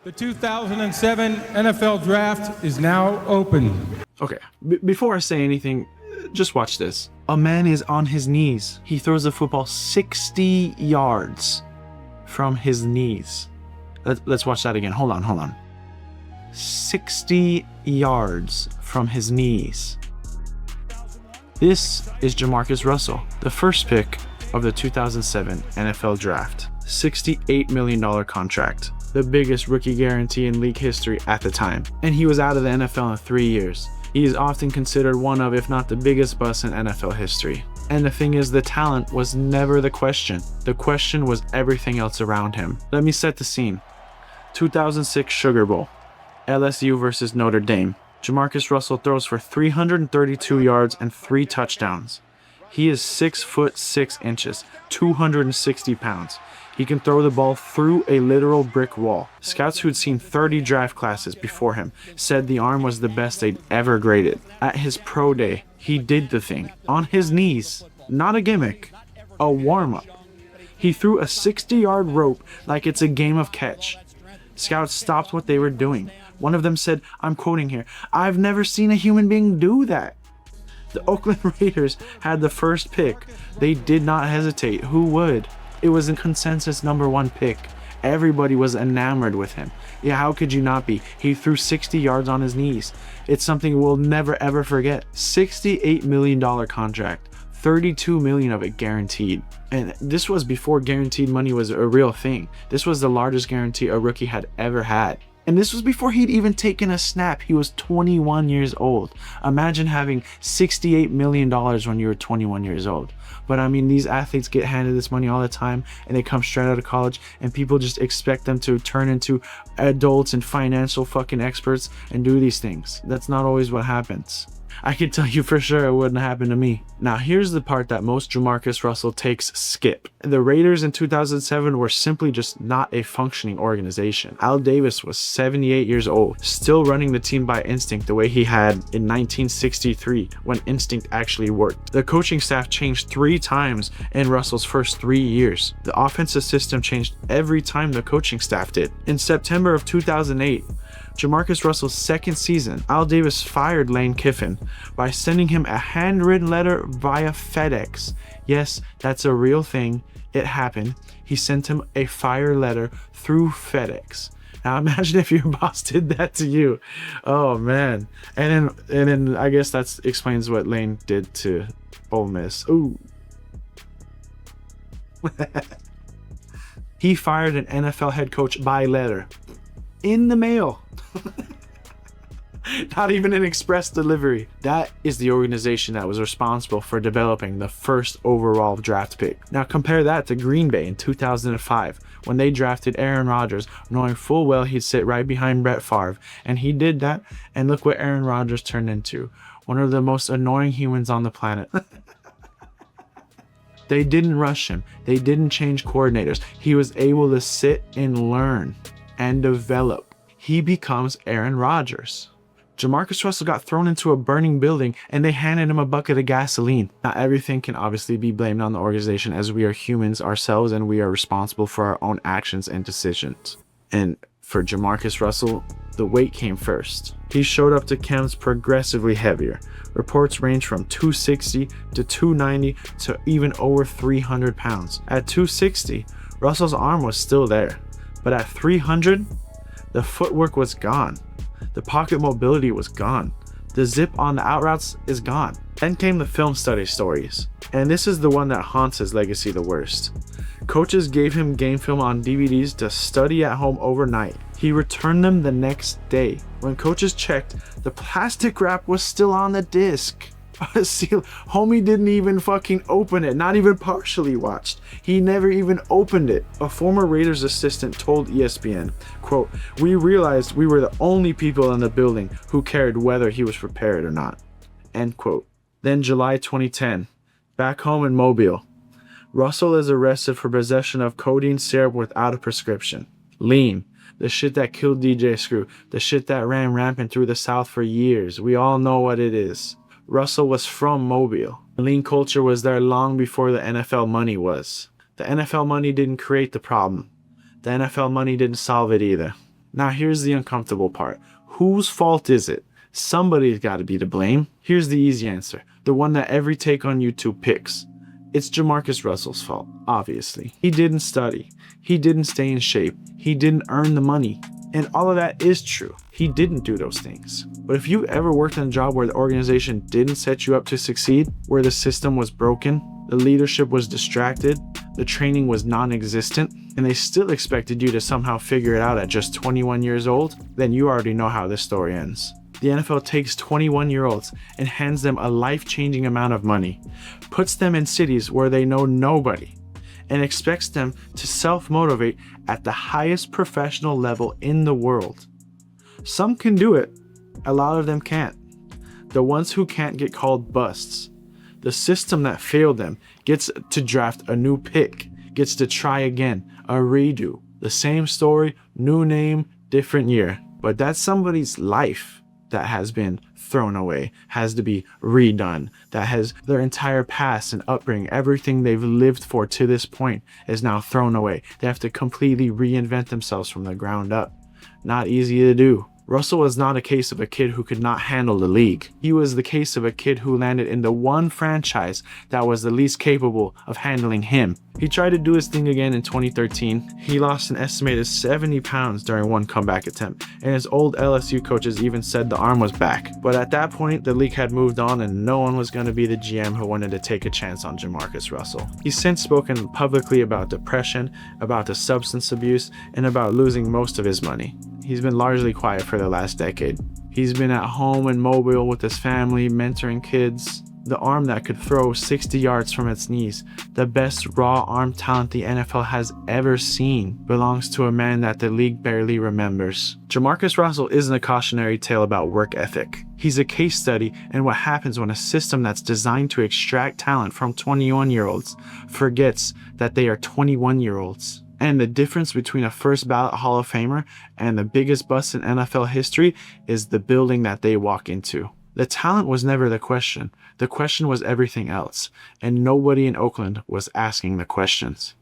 The 2007 NFL Draft is now open. Okay, before I say anything, just watch this. A man is on his knees. He throws the football 60 yards from his knees. Let's watch that again. Hold on. 60 yards from his knees. This is JaMarcus Russell, the first pick of the 2007 NFL Draft. $68 million contract, the biggest rookie guarantee in league history at the time. And he was out of the NFL in 3 years. He is often considered one of, if not the biggest bust in NFL history. And the thing is, the talent was never the question. The question was everything else around him. Let me set the scene. 2006 Sugar Bowl. LSU versus Notre Dame. JaMarcus Russell throws for 332 yards and 3 touchdowns. He is 6'6", 260 pounds. He can throw the ball through a literal brick wall. Scouts who had seen 30 draft classes before him said the arm was the best they'd ever graded. At his pro day, he did the thing. On his knees. Not a gimmick. A warm-up. He threw a 60-yard rope like it's a game of catch. Scouts stopped what they were doing. One of them said, I'm quoting here, "I've never seen a human being do that." The Oakland Raiders had the first pick. They did not hesitate. Who would? It was a consensus #1 pick. Everybody was enamored with him. Yeah, how could you not be? He threw 60 yards on his knees. It's something we'll never ever forget. $68 million contract. $32 million of it guaranteed. And this was before guaranteed money was a real thing. This was the largest guarantee a rookie had ever had. And this was before he'd even taken a snap. He was 21 years old. Imagine having $68 million when you were 21 years old. But I mean, these athletes get handed this money all the time, and they come straight out of college, and people just expect them to turn into adults and financial fucking experts and do these things. That's not always what happens. I can tell you for sure it wouldn't happen to me. Now here's the part that most JaMarcus Russell takes skip. The Raiders in 2007 were simply just not a functioning organization. Al Davis was 78 years old, still running the team by instinct the way he had in 1963 when instinct actually worked. The coaching staff changed 3 times in Russell's first 3 years. The offensive system changed every time the coaching staff did. In September of 2008, JaMarcus Russell's second season, Al Davis fired Lane Kiffin by sending him a handwritten letter via FedEx. Yes, that's a real thing. It happened. He sent him a fire letter through FedEx. Now imagine if your boss did that to you. Oh man. And then I guess that explains what Lane did to Ole Miss. Ooh. He fired an NFL head coach by letter. In the mail. Not even an express delivery. That is the organization that was responsible for developing the first overall draft pick. Now compare that to Green Bay in 2005 when they drafted Aaron Rodgers, knowing full well he'd sit right behind Brett Favre. And he did that, and look what Aaron Rodgers turned into. One of the most annoying humans on the planet. They didn't rush him. They didn't change coordinators. He was able to sit and learn and develop. He becomes Aaron Rodgers. JaMarcus Russell got thrown into a burning building and they handed him a bucket of gasoline. Not everything can obviously be blamed on the organization, as we are humans ourselves and we are responsible for our own actions and decisions. And for JaMarcus Russell, the weight came first. He showed up to camps progressively heavier. Reports range from 260 to 290 to even over 300 pounds. At 260, Russell's arm was still there. But at 300, the footwork was gone. The pocket mobility was gone. The zip on the out routes is gone. Then came the film study stories. And this is the one that haunts his legacy the worst. Coaches gave him game film on DVDs to study at home overnight. He returned them the next day. When coaches checked, the plastic wrap was still on the disc. Homie didn't even fucking open it, not even partially watched. He never even opened it. A former Raiders assistant told ESPN, quote, "We realized we were the only people in the building who cared whether he was prepared or not," end quote. Then July 2010, back home in Mobile, Russell is arrested for possession of codeine syrup without a prescription. Lean, the shit that killed DJ Screw, the shit that ran rampant through the South for years. We all know what it is. Russell was from Mobile. The lean culture was there long before the NFL money was. The NFL money didn't create the problem. The NFL money didn't solve it either. Now here's the uncomfortable part. Whose fault is it? Somebody's got to be to blame. Here's the easy answer, the one that every take on YouTube picks. It's JaMarcus Russell's fault, obviously. He didn't study. He didn't stay in shape. He didn't earn the money. And all of that is true. He didn't do those things. But if you've ever worked in a job where the organization didn't set you up to succeed, where the system was broken, the leadership was distracted, the training was non-existent, and they still expected you to somehow figure it out at just 21 years old, then you already know how this story ends. The NFL takes 21-year-olds and hands them a life-changing amount of money, puts them in cities where they know nobody, and expects them to self-motivate at the highest professional level in the world. Some can do it, a lot of them can't. The ones who can't get called busts. The system that failed them gets to draft a new pick, gets to try again, a redo. The same story, new name, different year. But that's somebody's life that has been thrown away, has to be redone, that has their entire past and upbringing, everything they've lived for to this point is now thrown away. They have to completely reinvent themselves from the ground up. Not easy to do. Russell was not a case of a kid who could not handle the league. He was the case of a kid who landed in the one franchise that was the least capable of handling him. He tried to do his thing again in 2013. He lost an estimated 70 pounds during one comeback attempt, and his old LSU coaches even said the arm was back. But at that point, the league had moved on and no one was going to be the GM who wanted to take a chance on JaMarcus Russell. He's since spoken publicly about depression, about the substance abuse, and about losing most of his money. He's been largely quiet for the last decade. He's been at home and mobile with his family, mentoring kids. The arm that could throw 60 yards from its knees, the best raw arm talent the NFL has ever seen, belongs to a man that the league barely remembers. JaMarcus Russell isn't a cautionary tale about work ethic. He's a case study in what happens when a system that's designed to extract talent from 21-year-olds forgets that they are 21-year-olds. And the difference between a first ballot Hall of Famer and the biggest bust in NFL history is the building that they walk into. The talent was never the question. The question was everything else. And nobody in Oakland was asking the questions.